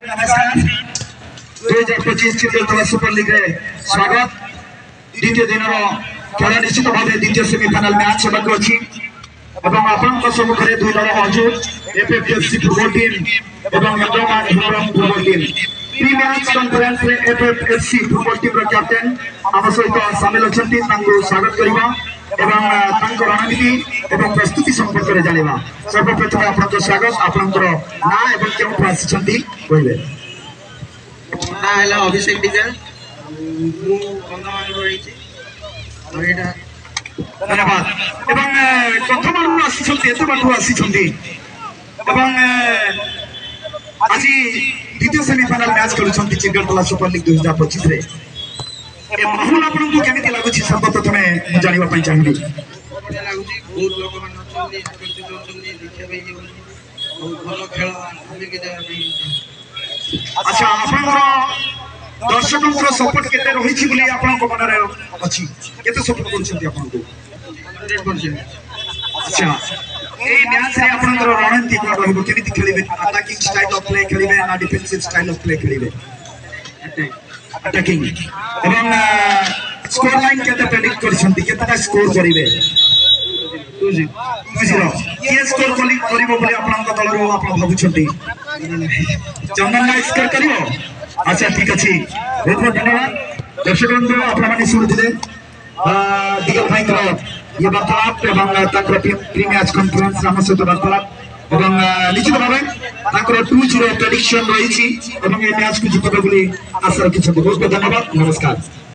नमस्कार 2025 children super league रे स्वागत। द्वितीय दिन खेल निश्चित भाव द्वितीय सेमिफाइनाल मैच होगा अच्छी आपण सम्मुखें दुई दल मौजूद एफएफएफसी फुटबॉल टीम और football team pre match conference रे एफएफएफसी फुटबॉल टीम रो कैप्टन आम सहित सामिल अच्छा स्वागत करवा रणनीति और प्रस्तुति संपर्क में जाना। सर्वप्रथम आपन स्वागत आपंकर ना क्यों आसी कहले। अभिषेक डिगर धन्यवाद कथम आसी आज द्वितीय सेमिफाइनाल मैच खेलुं चिल्ड्रेन सुपर लीग 2025 माहौल आपको केमी लगुच सर्वप्रथम जानापी चाहिए। अच्छा दर्शकों सपोर्ट केते रही मन अच्छी केते सपोर्ट कर। अच्छा ए मैच रे आपनकर रणनीति कोन रहबो केमिति खेलिबे अटैकिंग स्टाइल ऑफ प्ले खेलिबे ना डिफेंसिव स्टाइल ऑफ प्ले खेलिबे अटैकिंग एवं स्कोर लाइन केते प्रेडिक्ट करछंती केतेटा स्कोर करिवे 2-0 ये स्कोर करिवो बोले आपनक दल रो आपन भाबुछंती चंदन ना स्कोर करिवो। अच्छा ठीक अछि बहुत बहुत धन्यवाद दर्शक बंधु आपन माने सुनथिले दिगल भाई को ये वार्तालाप एवं प्री मैच कॉन्फ्रेंस आम सहित वार्तालाप और निश्चित भाव 2-0 प्रेडिक्शन रही मैच को जितबे आशा रखी। बहुत बहुत धन्यवाद नमस्कार।